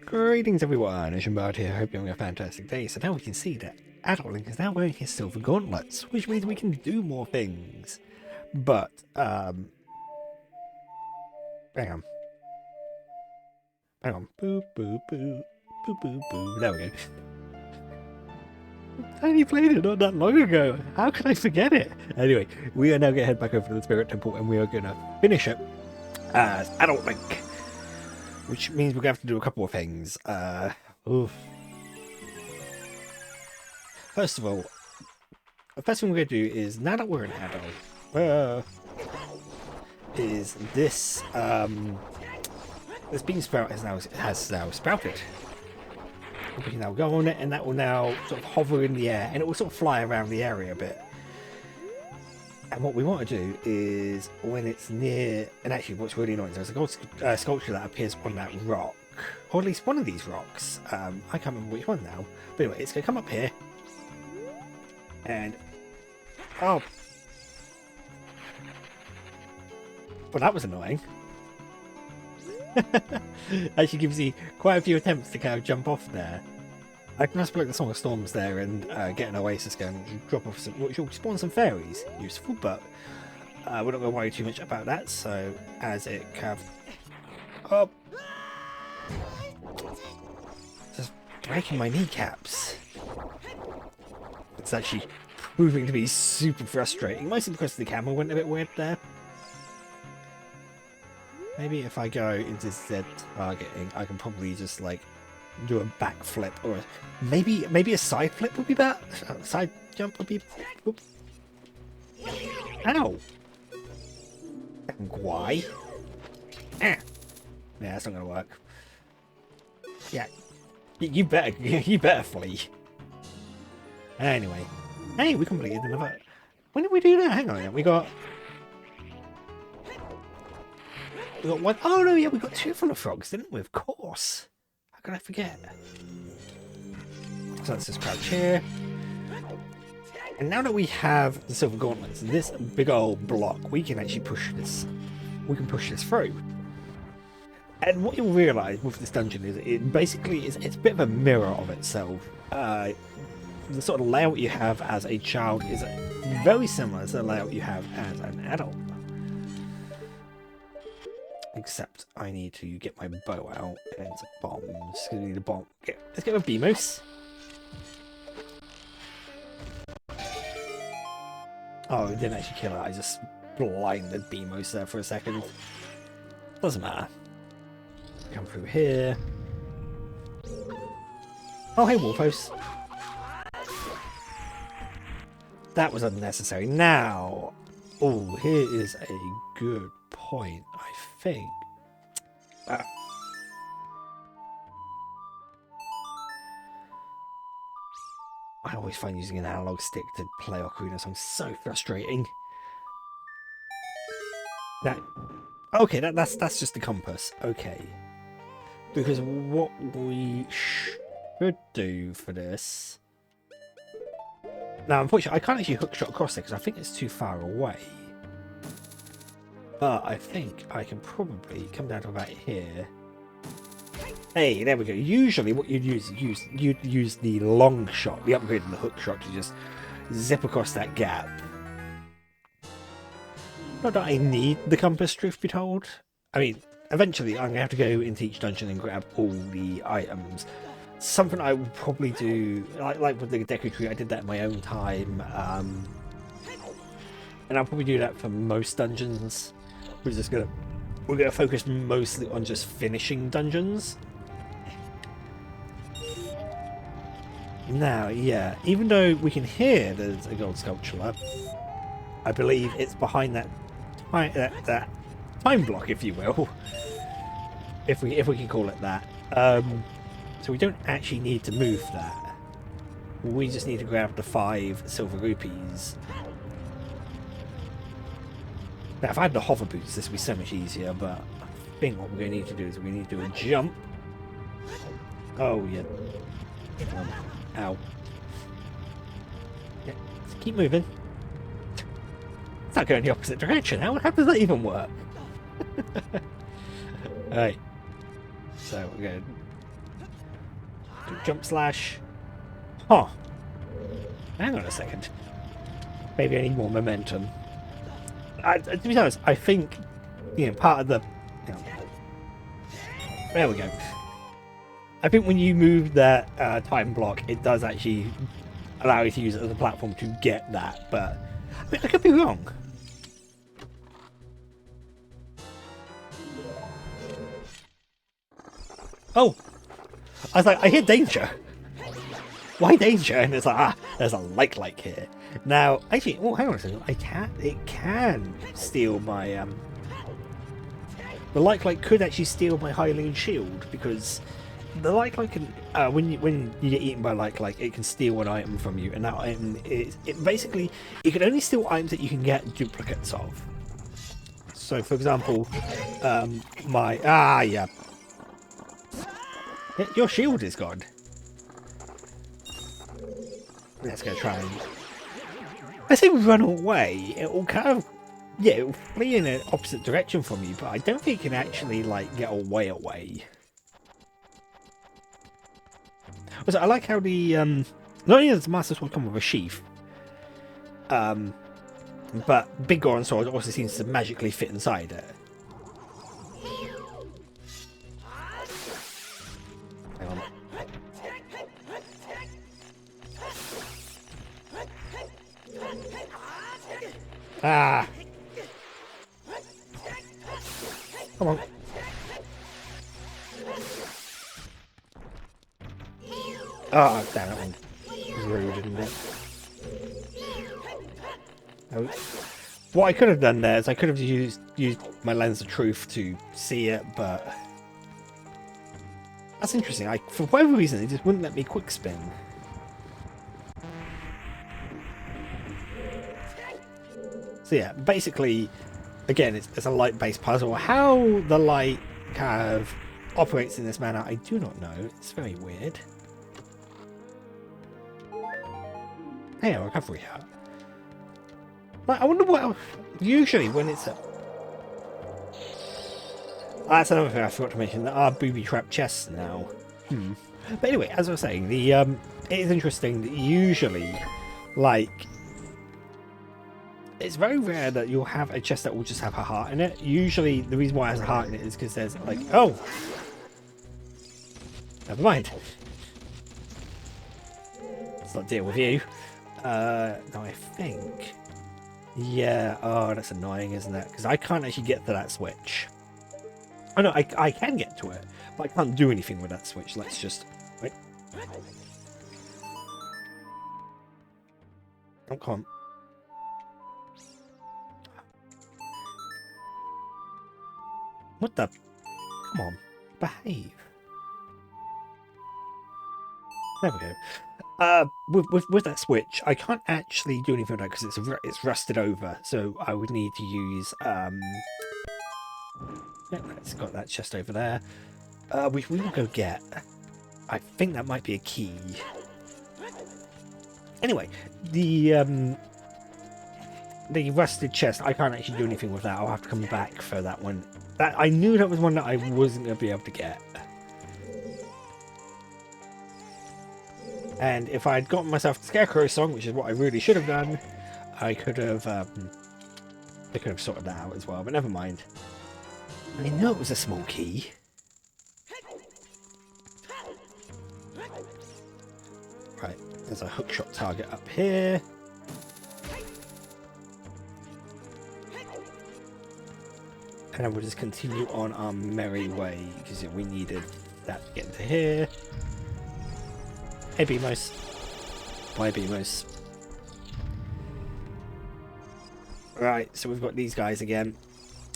Greetings everyone, Ishambard here, hope you're having a fantastic day. So now we can see that Adult Link is now wearing his silver gauntlets, which means we can do more things. But, hang on. Hang on. Boo, boo, boo, boo, boo, boo. There we go. I only played it not that long ago. How could I forget it? Anyway, we are now going to head back over to the Spirit Temple and we are going to finish it as Adult Link. Which means we're going to have to do a couple of things. First of all, the first thing we're going to do is, now that we're an adult, is this, this bean sprout has now sprouted. We can now go on it, and that will now sort of hover in the air, and it will sort of fly around the area a bit. And what we want to do is, when it's near, and actually what's really annoying, there's a gold sculpture that appears on that rock, or at least one of these rocks. I can't remember which one now, but anyway, it's going to come up here, and, oh, well that was annoying. Actually gives you quite a few attempts to kind of jump off there. I can just block the Song of Storms there and get an oasis going, and drop off some, which will spawn some fairies. Useful, but we're not going to worry too much about that. So as it kind of, just breaking my kneecaps. It's actually proving to be super frustrating, mostly because the camera went a bit weird there. Maybe if I go into Z targeting, I can probably just like do a backflip, or maybe a side flip would be better. Side jump would be. Oops. Ow! Why? Ah. Yeah, that's not gonna work. Yeah, you better flee. Anyway, hey, we completed another. When did we do that? Hang on, we got one. Oh no, yeah, we got two from the frogs, didn't we? Of course. How could I forget? So let's just crouch here. And now that we have the silver gauntlets, this big old block, we can actually push this. We can push this through. And what you'll realise with this dungeon is it basically is it's a bit of a mirror of itself. The sort of layout you have as a child is very similar to the layout you have as an adult. Except I need to get my bow out and bombs. Gonna need a bomb. Let's get a Beamos. Oh, it didn't actually kill it. I just blinded Beamos there for a second. Doesn't matter. Come through here. Oh, hey, Wolfos. That was unnecessary. Now, oh, here is a good point, I think. I always find using an analog stick to play Ocarina of Time so frustrating. That okay, that's just the compass. Okay, because what we should do for this. Now, unfortunately, I can't actually hookshot across it because I think it's too far away. But I think I can probably come down to about here. Hey, there we go. Usually what you'd use the long shot, the upgrade of the hook shot, to just zip across that gap. Not that I need the compass, truth be told. I mean, eventually I'm going to have to go into each dungeon and grab all the items. Something I would probably do, like with the Deku Tree, I did that in my own time. And I'll probably do that for most dungeons. We're gonna focus mostly on just finishing dungeons. Now, yeah, even though we can hear there's a gold sculpture, I believe it's behind that time block, if you will, if we can call it that. So we don't actually need to move that. We just need to grab the 5 silver rupees. Now, if I had the hover boots, this would be so much easier, but I think what we're going to need to do is we need to do a jump. Oh, yeah. Ow. Yeah, just keep moving. It's not going the opposite direction. How does that even work? Alright. So, we're going Jump slash. Huh. Hang on a second. Maybe I need more momentum. To be honest, I think, part of the... there we go. I think when you move that time block, it does actually allow you to use it as a platform to get that, but I mean, I could be wrong. Oh! I was like, I hear danger. Why danger? And it's like, there's a like here. Now, actually, oh, hang on a second. It can steal my, the like could actually steal my Hylian shield, because the like can, when you get eaten by like, it can steal an item from you, and that item basically, it can only steal items that you can get duplicates of. So, for example, your shield is gone. Let's go try and... I say run away. It will kind of... yeah, it will flee in an opposite direction from you, but I don't think it can actually, like, get away. Also, I like how the... not only does the Master Sword come with a sheath, but Big Goron Sword also seems to magically fit inside it. Hang on. Ah! Come on. Oh, damn, that one was rude, isn't it? What I could have done there is I could have used my lens of truth to see it, but that's interesting. For whatever reason, it just wouldn't let me quick spin. So yeah, basically, again, it's a light-based puzzle. How the light kind of operates in this manner, I do not know. It's very weird. Hey, a recovery heart. Like, I wonder what else. Usually when it's that's another thing I forgot to mention. There are booby-trapped chests now. But anyway, as I was saying, the it is interesting that usually, like, it's very rare that you'll have a chest that will just have a heart in it. Usually, the reason why it has a heart in it is because there's like, oh, never mind. Let's not deal with you. No, I think, yeah. Oh, that's annoying, isn't it? Because I can't actually get to that switch. Oh no, I can get to it, but I can't do anything with that switch. Let's just wait. Oh, come on. What the? Come on, behave. There we go. With that switch, I can't actually do anything with that because it's rusted over. So I would need to use yeah, it's got that chest over there, which we will go get. I think that might be a key. Anyway, the rusted chest, I can't actually do anything with that. I'll have to come back for that one. That I knew that was one that I wasn't going to be able to get. And if I had gotten myself the Scarecrow song, which is what I really should have done, I could have sorted that out as well. But never mind. I didn't know it was a small key. Right, there's a hookshot target up here. And then we'll just continue on our merry way, because we needed that to get into here. Hey, Beamos. Bye, Beamos. Right, so we've got these guys again.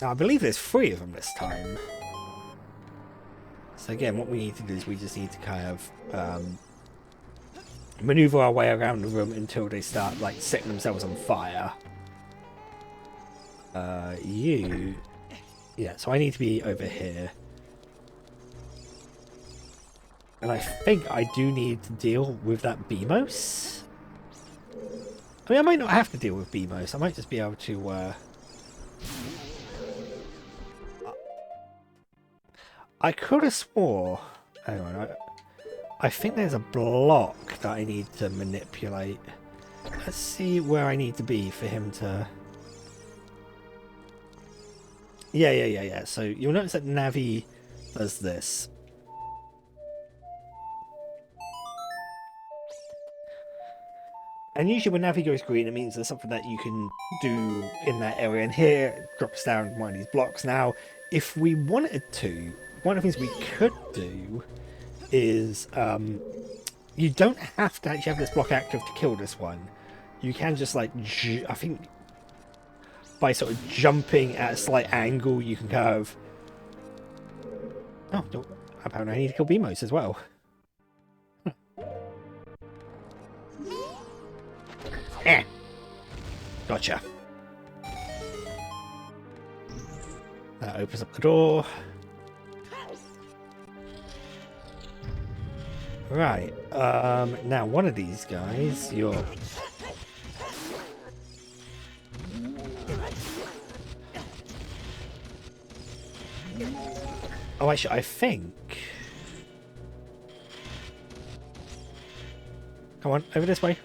Now, I believe there's 3 of them this time. So again, what we need to do is we just need to kind of maneuver our way around the room until they start, like, setting themselves on fire. Yeah, so I need to be over here. And I think I do need to deal with that Beamos. I mean, I might not have to deal with Beamos. I might just be able to... I could have swore... Hang on, I think there's a block that I need to manipulate. Let's see where I need to be for him to... Yeah. So you'll notice that Navi does this. And usually when Navi goes green, it means there's something that you can do in that area. And here, it drops down one of these blocks. Now, if we wanted to, one of the things we could do is... you don't have to actually have this block active to kill this one. You can just, like, I think by sort of jumping at a slight angle, you can kind of... Oh, apparently I need to kill Beamos as well. Gotcha. That opens up the door. Right, now one of these guys, you're... Oh, actually, I think... Come on, over this way.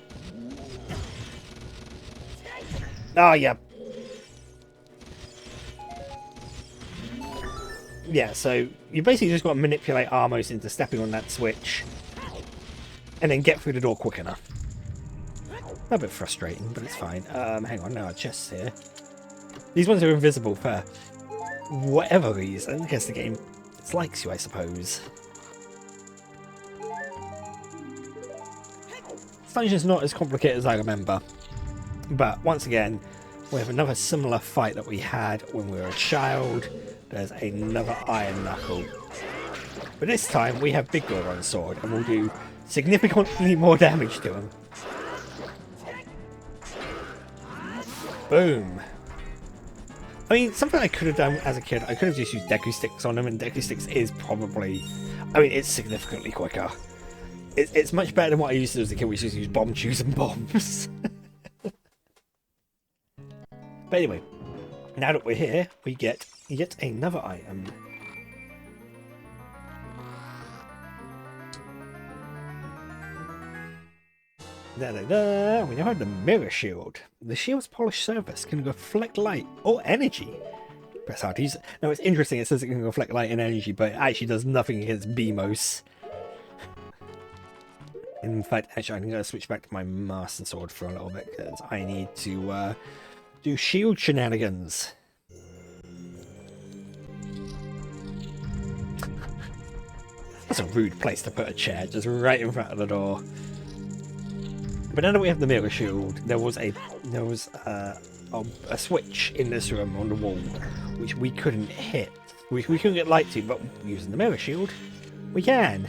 Oh, yeah. Yeah, so you basically just got to manipulate Armos into stepping on that switch and then get through the door quick enough. A bit frustrating, but it's fine. Hang on, now our chests here. These ones are invisible for whatever reason. I guess the game dislikes you, I suppose. This dungeon's not as complicated as I remember. But once again, we have another similar fight that we had when we were a child. There's another Iron Knuckle. But this time we have Big Goron's sword and we'll do significantly more damage to him. Boom. I mean, something I could have done as a kid, I could have just used Deku Sticks on him, and Deku Sticks is probably... I mean, it's significantly quicker. It's much better than what I used to do as a kid, which is use bomb chews and bombs. But anyway, now that we're here, we get yet another item. Da-da-da. We now have the Mirror Shield. The shield's polished surface can reflect light or energy. Press hard to use it. Now it's interesting, it says it can reflect light and energy, but it actually does nothing against Beamos. In fact, actually, I'm going to switch back to my Master Sword for a little bit, because I need to do shield shenanigans. That's a rude place to put a chair, just right in front of the door. But now that we have the Mirror Shield, there was a switch in this room on the wall, which we couldn't hit. We couldn't get light to, but using the Mirror Shield, we can.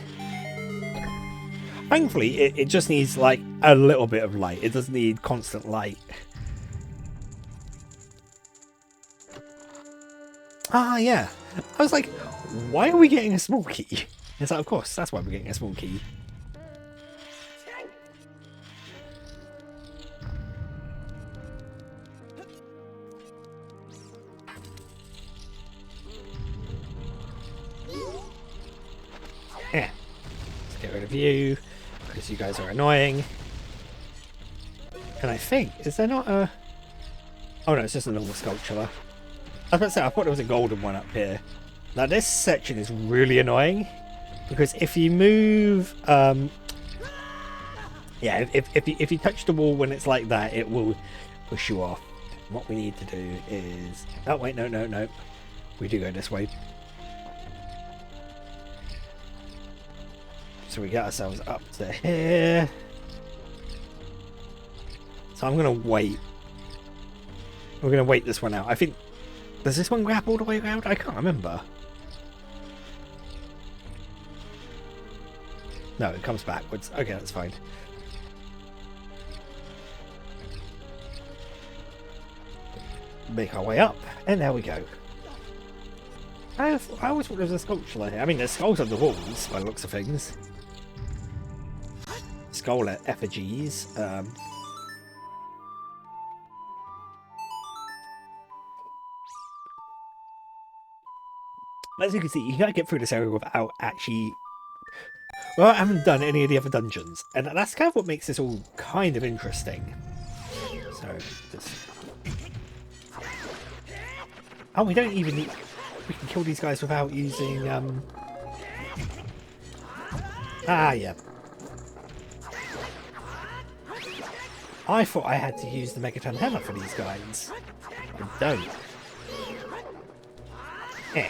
Thankfully, it just needs like a little bit of light. It doesn't need constant light. Ah, yeah. I was like, why are we getting a small key? It's like, of course, that's why we're getting a small key. Yeah. Let's get rid of you, because you guys are annoying. And I think, is there not a... Oh no, it's just a normal sculpture. I was about to say, I thought there was a golden one up here. Now this section is really annoying, because if you move... yeah, if you touch the wall when it's like that, it will push you off. What we need to do is... Oh wait, no. We do go this way. So we get ourselves up to here. So I'm going to wait. We're going to wait this one out. I think... Does this one wrap all the way around? I can't remember. No, it comes backwards. Okay, that's fine. Make our way up. And there we go. I always thought there was a sculpture here. I mean, there's skulls on the walls, by the looks of things. Skull effigies. As you can see, you can't get through this area without actually... Well, I haven't done any of the other dungeons, and that's kind of what makes this all kind of interesting. So, just... Oh, we don't even need... We can kill these guys without using, Ah, yeah. I thought I had to use the Megaton Hammer for these guys. I don't. Eh.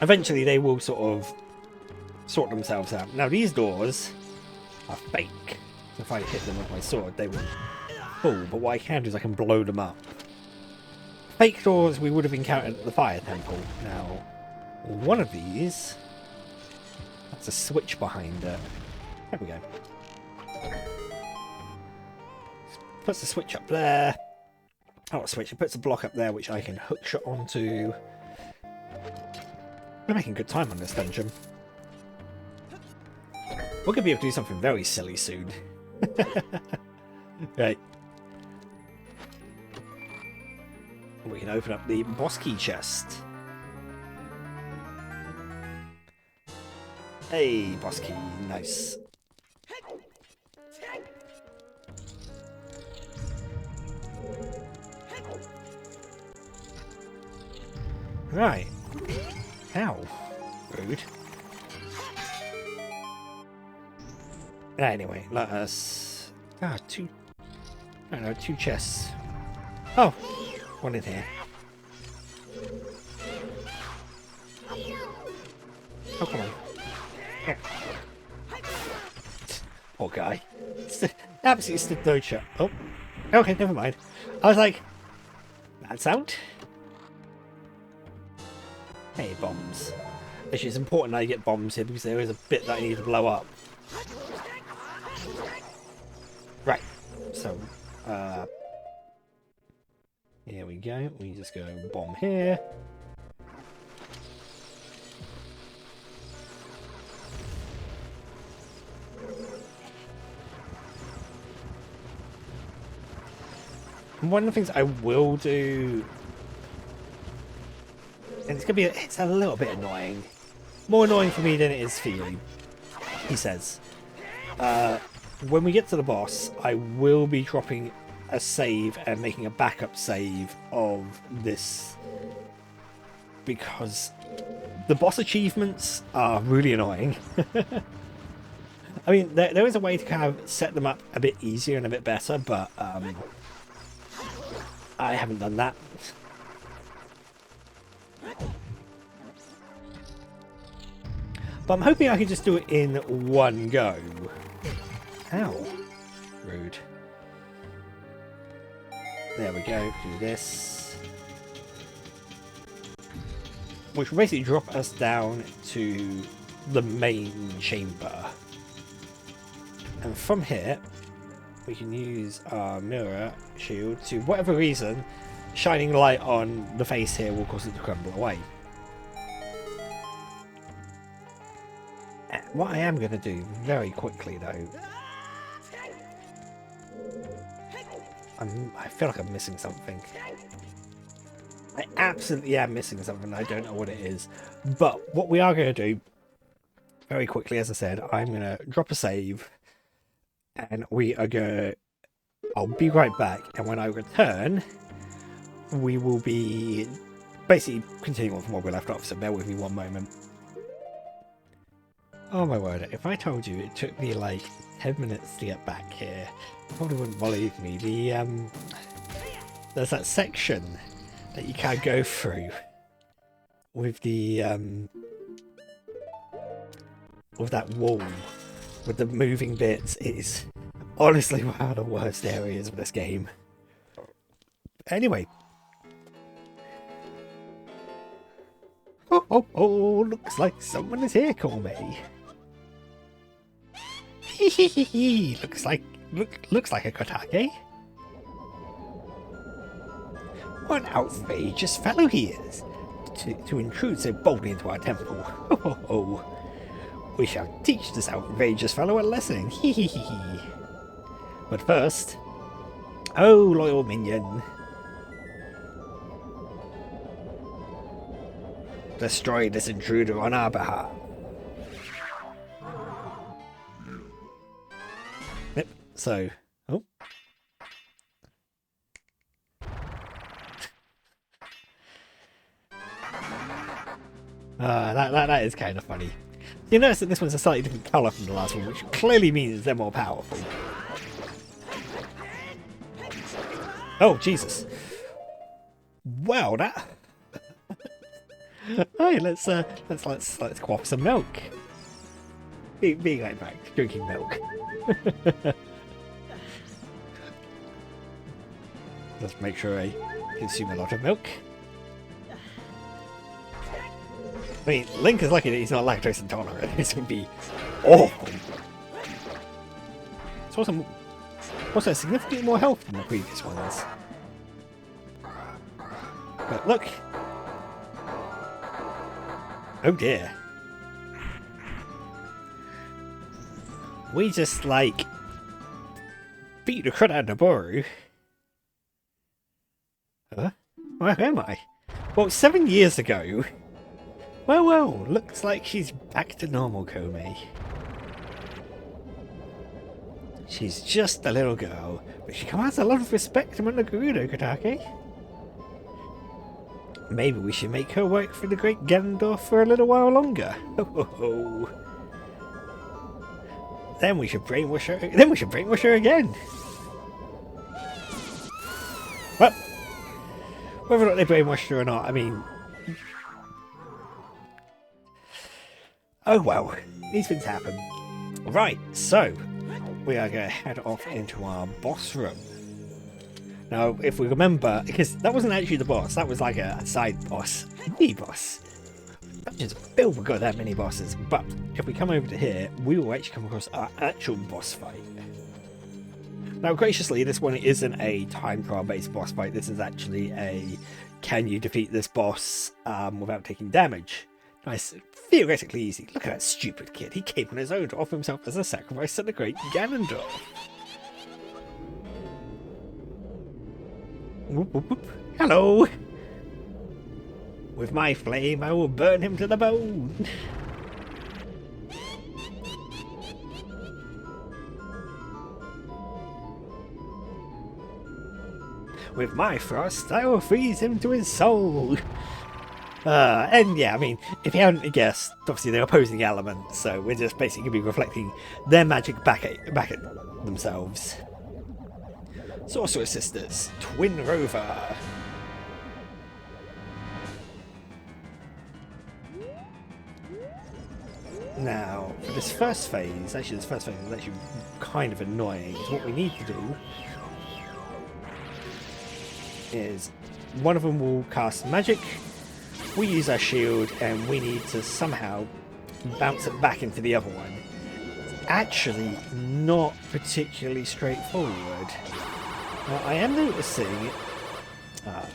Eventually they will sort of sort themselves out. Now these doors are fake. If I hit them with my sword, they will fall. But what I can do is I can blow them up. Fake doors we would have encountered at the Fire Temple. Now, one of these has a switch behind it. There we go. Puts the switch up there. Oh, a switch. It puts a block up there which I can hook shot onto. We're making good time on this dungeon. We're going to be able to do something very silly soon. Right. We can open up the boss key chest. Hey, boss key. Nice. Right. Ow. Rude. Anyway, let us... Ah, two... I don't know, two chests. Oh! One in here. Oh, come on. Here. Poor guy. Absolutely stood no shot. Oh. Okay, never mind. I was like... That sound? Hey, bombs. Actually, it's important I get bombs here because there is a bit that I need to blow up. Right. So, here we go. We just go bomb here. And one of the things I will do, and it's gonna be it's a little bit annoying, more annoying for me than it is for you, he says. When we get to the boss, I will be dropping a save and making a backup save of this because the boss achievements are really annoying. I mean, there is a way to kind of set them up a bit easier and a bit better, but I haven't done that. But I'm hoping I can just do it in one go. Ow. Rude. There we go. Do this. Which will basically drop us down to the main chamber. And from here, we can use our mirror shield to, whatever reason, shining light on the face here will cause it to crumble away. What I am going to do very quickly though, I feel like I'm missing something. I absolutely am missing something. I don't know what it is. But what we are going to do very quickly, as I said, I'm going to drop a save and we are going to... I'll be right back, and when I return, we will be basically continuing from where we left off, so bear with me one moment. Oh my word, if I told you it took me like 10 minutes to get back here, you probably wouldn't believe me. There's that section that you can't go through with the with that wall with the moving bits. It is honestly one of the worst areas of this game. Anyway. Oh, looks like someone is here, call me. looks like a Kotake. What an outrageous fellow he is, to intrude so boldly into our temple. We shall teach this outrageous fellow a lesson. But first, oh, loyal minion, destroy this intruder on our behalf. So, oh. That is kind of funny. You notice that this one's a slightly different colour from the last one, which clearly means they're more powerful. Oh, Jesus. Wow, that... Hey, let's quaff some milk. Being like back, drinking milk. Let's make sure I consume a lot of milk. I mean, Link is lucky that he's not lactose intolerant. This would be awful. It's also significantly more health than the previous ones. But look. Oh dear. We just, like, beat the crud out of Boru. Huh? Where am I? Well, 7 years ago. Well, looks like she's back to normal, Komi. She's just a little girl, but she commands a lot of respect among the Gerudo, Kotake. Maybe we should make her work for the great Ganondorf for a little while longer. Ho ho ho. Then we should brainwash her again. Well, whether or not they brainwashed her or not, I mean... Oh well, these things happen. Right, so we are going to head off into our boss room. Now, if we remember, because that wasn't actually the boss, that was like a side boss, mini boss. Dungeons of Filth got that many bosses, but if we come over to here, we will actually come across our actual boss fight. Now, graciously, this one isn't a time trial based boss fight. This is actually a can you defeat this boss without taking damage. Nice, theoretically easy. Look at that stupid kid. He came on his own to offer himself as a sacrifice to the great Ganondorf. Whoop, whoop, whoop. Hello! With my flame, I will burn him to the bone. With my frost, I will freeze him to his soul. And yeah, I mean, if you haven't guessed, obviously they're opposing elements, so we're just basically going to be reflecting their magic back at themselves. Sorcerer Sisters, TwinRova. Now, for this first phase, actually is actually kind of annoying, because what we need to do is one of them will cast magic, we use our shield, and we need to somehow bounce it back into the other one. It's actually not particularly straightforward. Now, I am noticing... Uh-oh.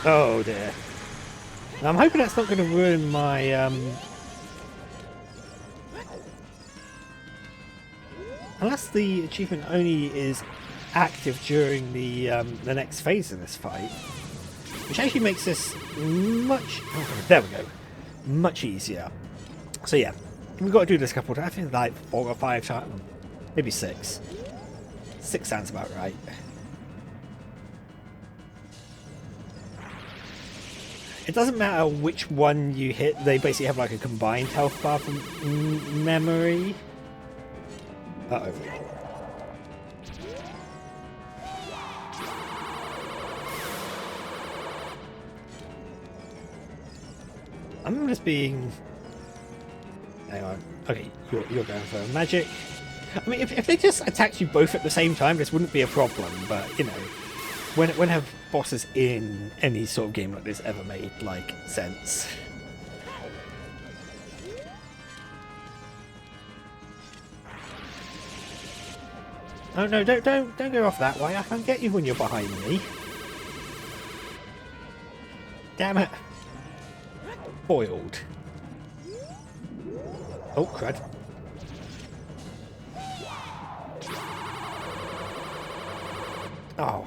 Oh dear. Now, I'm hoping that's not going to ruin my... Unless the achievement only is active during the next phase of this fight, which actually makes this much... Oh, there we go. Much easier. So yeah, we've got to do this a couple of times. I think like 4 or 5 times. Maybe 6. 6 sounds about right. It doesn't matter which one you hit, they basically have like a combined health bar from memory. Uh-oh. I'm just being... Hang on. Okay, you're going for magic. I mean, if they just attacked you both at the same time, this wouldn't be a problem, but, you know, when have bosses in any sort of game like this ever made, like, sense? Oh no, don't go off that way. I can't get you when you're behind me. Damn it. Foiled. Oh, crud. Oh.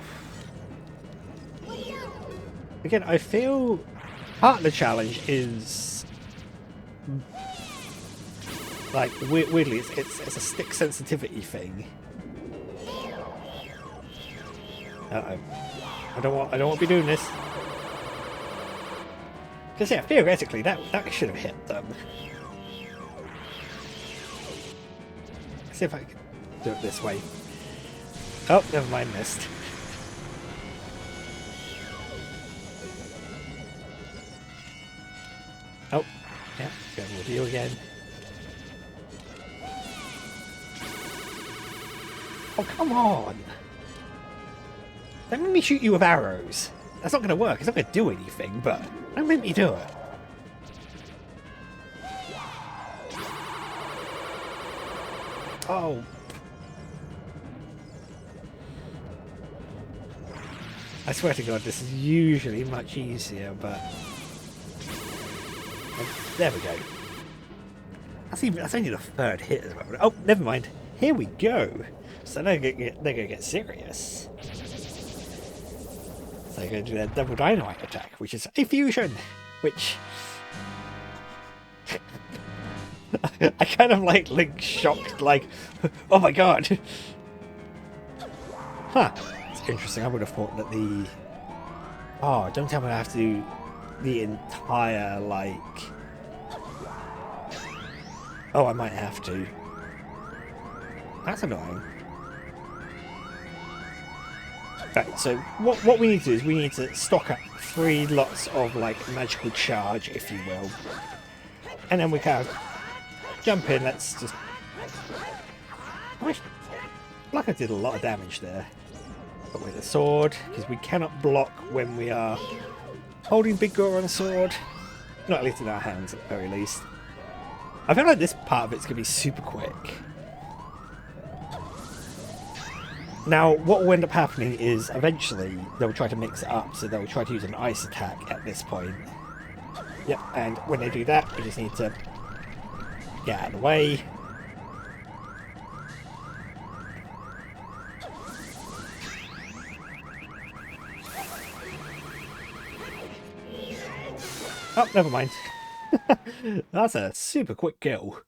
Again, I feel part of the challenge is Like, weirdly, it's a stick sensitivity thing. Uh-oh. I don't want to be doing this. Because, yeah, theoretically, that should have hit them. Let's see if I can do it this way. Oh, never mind, missed. Oh, yeah, go with you again. Oh, come on! Don't make me shoot you with arrows. That's not going to work. It's not going to do anything, but don't make me do it. Oh. I swear to God, this is usually much easier, but... There we go. That's only the third hit as well. Oh, never mind. Here we go. So they're going to get serious. So they're going to do their double dynamite attack, which is a fusion, which... I kind of like Link shocked, like, oh my god. Huh. It's interesting. I would have thought that the... Oh, don't tell me I have to do the entire, like... Oh, I might have to. That's annoying. Right, so what we need to do is we need to stock up 3 lots of, like, magical charge, if you will. And then we kind of jump in, let's just... Like I did a lot of damage there. But with a sword, because we cannot block when we are holding Big Gore on a sword. Not at least in our hands, at the very least. I feel like this part of it's going to be super quick. Now, what will end up happening is eventually they'll try to mix it up, so they'll try to use an ice attack at this point. Yep, and when they do that, we just need to get out of the way. Oh, never mind. That's a super quick kill.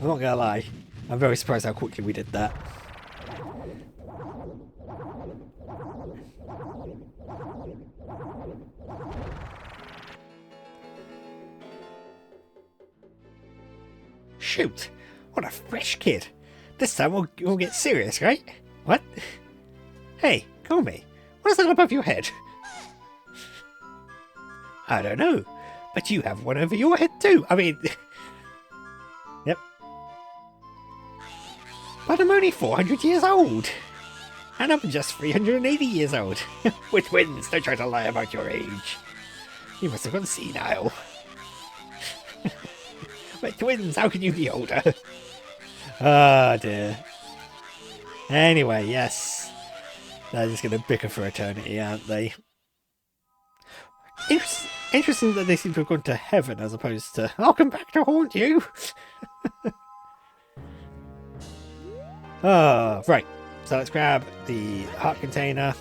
I'm not gonna lie. I'm very surprised how quickly we did that. Shoot! What a fresh kid! This time we'll get serious, right? What? Hey, Komi, what is that above your head? I don't know, but you have one over your head too. I mean... Yep. But I'm only 400 years old. And I'm just 380 years old. We're twins, don't try to lie about your age. You must have gone senile. We're twins, how can you be older? Oh dear. Anyway, yes. They're just going to bicker for eternity, aren't they? Interesting that they seem to have gone to heaven as opposed to, I'll come back to haunt you. Oh, right. So let's grab the heart container.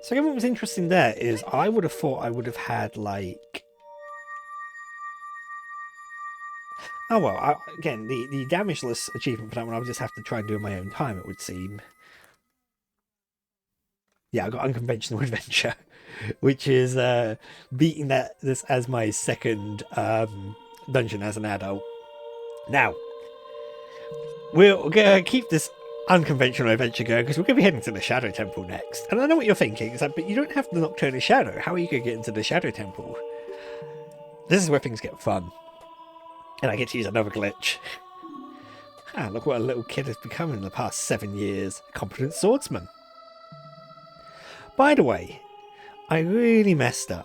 So again, what was interesting there is I would have thought I would have had like... Oh well, again, the damageless achievement for that one I would just have to try and do in my own time, it would seem. Yeah, I got Unconventional Adventure, which is beating this as my second dungeon as an adult. Now, we're going to keep this Unconventional Adventure going because we're going to be heading to the Shadow Temple next. And I know what you're thinking, it's like, but you don't have the Nocturne of Shadow. How are you going to get into the Shadow Temple? This is where things get fun. And I get to use another glitch. Ah, look what a little kid has become in the past 7 years. A competent swordsman. By the way, I really messed up.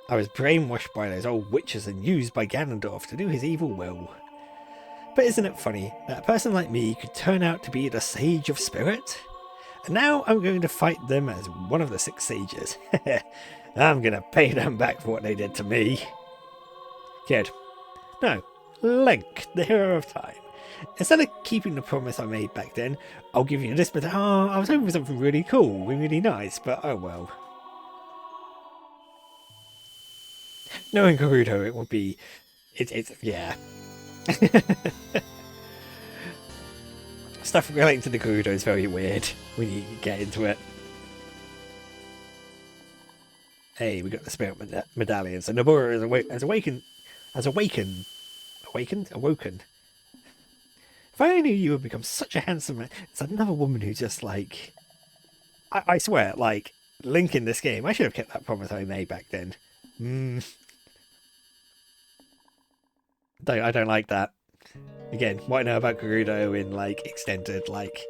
I was brainwashed by those old witches and used by Ganondorf to do his evil will. But isn't it funny that a person like me could turn out to be the Sage of Spirit? And now I'm going to fight them as one of the 6 sages. I'm going to pay them back for what they did to me. Kid. No. Link, the hero of time. Instead of keeping the promise I made back then, I'll give you this, but oh, I was hoping for something really cool, really nice, but oh well. Knowing Gerudo, it would be... It's yeah. Stuff relating to the Gerudo is very weird when you get into it. Hey, we got the spirit medallion. So Nomura has awoken. If I only knew you would become such a handsome man. It's another woman who just like... I swear, like, Link in this game, I should have kept that promise I made back then. I don't like that. Again, what I know about Gerudo in, like, extended, like,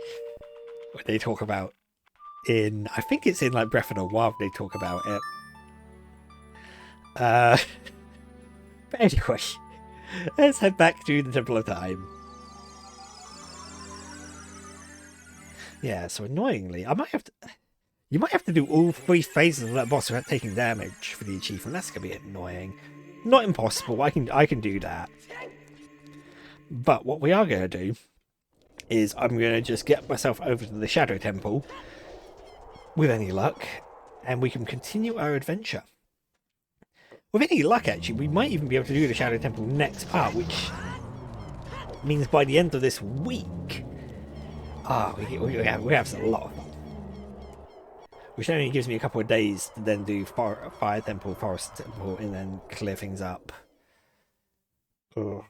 what they talk about in... I think it's in, like, Breath of the Wild they talk about it. But anyway, let's head back to the Temple of Time. Yeah, so annoyingly, you might have to do all 3 phases of that boss without taking damage for the achievement. That's gonna be annoying. Not impossible. I can do that. But what we are gonna do is I'm gonna just get myself over to the Shadow Temple with any luck, and we can continue our adventure. With any luck, actually, we might even be able to do the Shadow Temple next part, which means by the end of this week, we have a lot of fun. Which only gives me a couple of days to then do Fire Temple, Forest Temple, and then clear things up. Oh,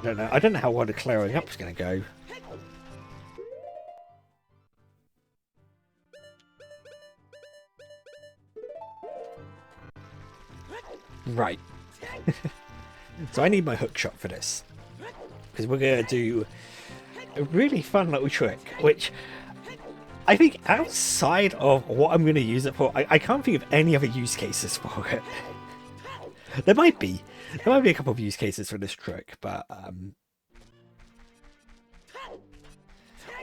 I don't know how well the clearing up is going to go. Right. So I need my hook shot for this. Because we're going to do a really fun little trick, which I think outside of what I'm going to use it for, I can't think of any other use cases for it. There might be a couple of use cases for this trick, but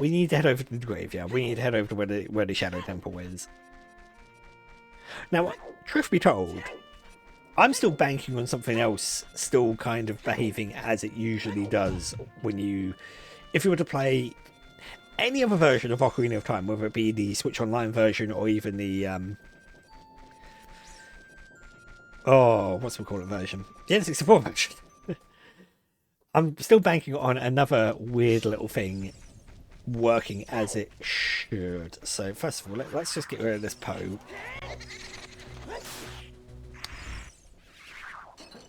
we need to head over to the graveyard. We need to head over to where the Shadow Temple is. Now, truth be told, I'm still banking on something else still kind of behaving as it usually does when if you were to play any other version of Ocarina of Time, whether it be the Switch Online version or even the what's we call it version? The N64 version. I'm still banking on another weird little thing working as it should. So first of all, let's just get rid of this Poe.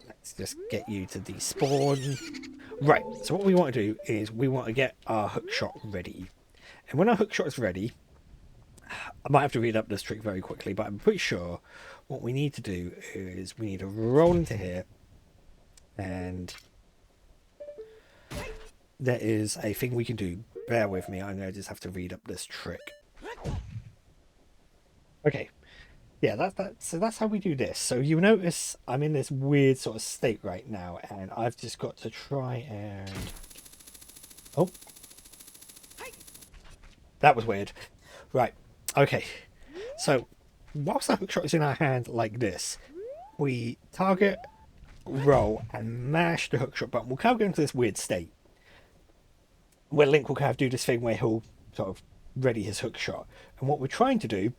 Let's just get you to despawn. Right, so what we want to do is we want to get our hook shot ready. And when our hook shot is ready, I might have to read up this trick very quickly, but I'm pretty sure what we need to do is we need to roll into here, and there is a thing we can do. Bear with me, I'm going to just have to read up this trick. Okay, yeah, so that's how we do this. So you notice I'm in this weird sort of state right now, and I've just got to try and... Oh. That was weird. Right, okay. So, whilst the hook shot is in our hand like this, we target, roll, and mash the hook shot button. We'll kind of go into this weird state where Link will kind of do this thing where he'll sort of ready his hook shot. And what we're trying to do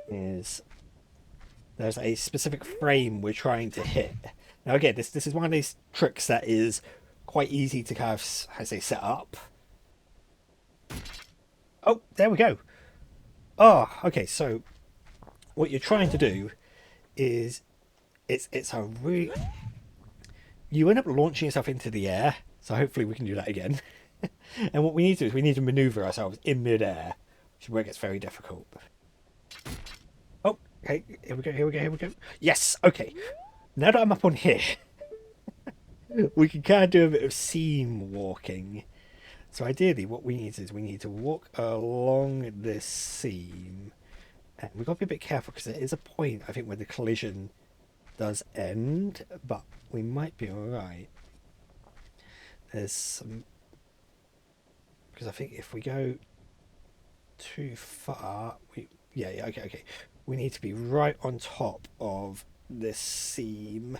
is there's a specific frame we're trying to hit. Now again, this is one of these tricks that is quite easy to kind of, I say, set up. Oh, there we go. Oh, okay, so what you're trying to do is it's a really... You end up launching yourself into the air, so hopefully we can do that again. And what we need to do is we need to maneuver ourselves in mid-air, which is where it gets very difficult. Oh, okay, here we go. Yes, okay. Now that I'm up on here, we can kind of do a bit of seam walking. So ideally what we need is we need to walk along this seam, and we've got to be a bit careful because there is a point I think where the collision does end, but we might be alright. There's some, because I think if we go too far, okay, we need to be right on top of this seam.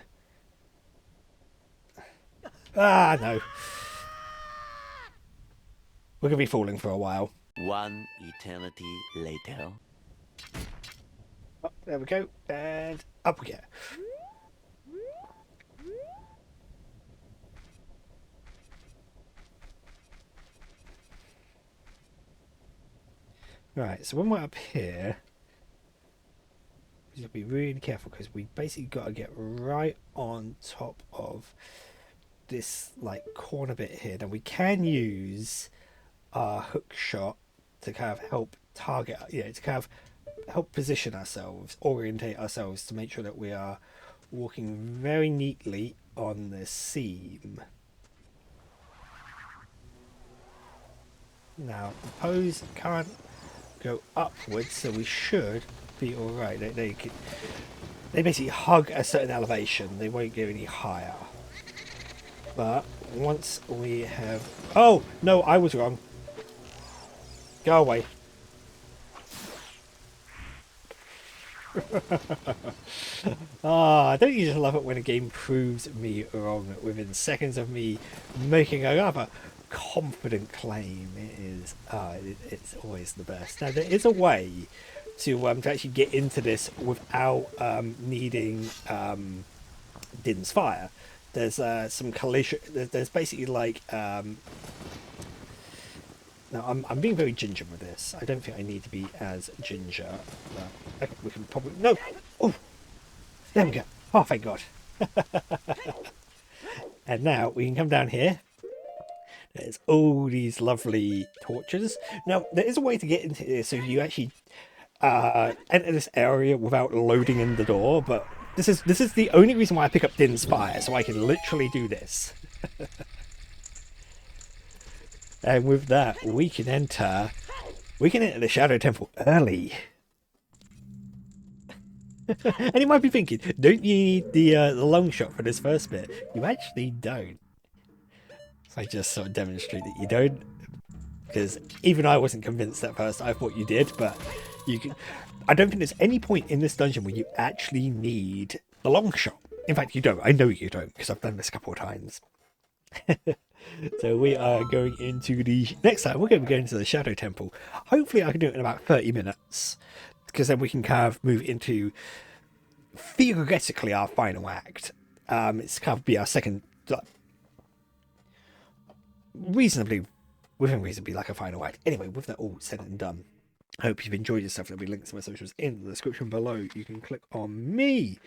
Ah, no. we're going to be falling for a while. One eternity later. Oh, there we go. And up we go. Right, so when we're up here, we have to be really careful because we basically got to get right on top of this like corner bit here. Now we can use our hook shot to kind of help target, to kind of help position ourselves, orientate ourselves to make sure that we are walking very neatly on the seam. Now the pose can't go upwards, so we should be all right. They basically hug a certain elevation. They won't go any higher. But once we have... Oh, no, I was wrong. Go away. Don't you just love it when a game proves me wrong within seconds of me making a rather confident claim? It is, it's always the best. Now, there is a way to actually get into this without needing Din's fire. There's some collision. There's basically like now I'm being very ginger with this. I don't think I need to be as ginger. But we can probably no. Oh, there we go. Oh, thank God. And now we can come down here. There's all these lovely torches. Now there is a way to get into this, so you actually enter this area without loading in the door. But this is the only reason why I pick up Din's fire, so I can literally do this. And with that, we can enter the Shadow Temple early. And you might be thinking, don't you need the long shot for this first bit? You actually don't. So I just sort of demonstrate that you don't, because even I wasn't convinced at first. I thought you did, but you can. I don't think there's any point in this dungeon where you actually need the long shot. In fact, you don't. I know you don't, because I've done this a couple of times. So we are going into the next time. We're going to be going to the Shadow Temple. Hopefully, I can do it in about 30 minutes, because then we can kind of move into theoretically our final act. It's kind of be our second, reasonably like a final act. Anyway, with that all said and done, I hope you've enjoyed yourself. There'll be links to my socials in the description below. You can click on me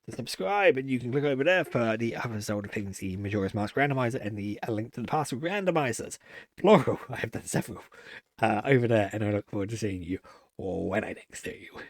to subscribe, and you can click over there for the other Zelda things, the Majora's Mask randomizer and the Link to the Past randomizers. Plural, I have done several over there, and I look forward to seeing you when I next do you.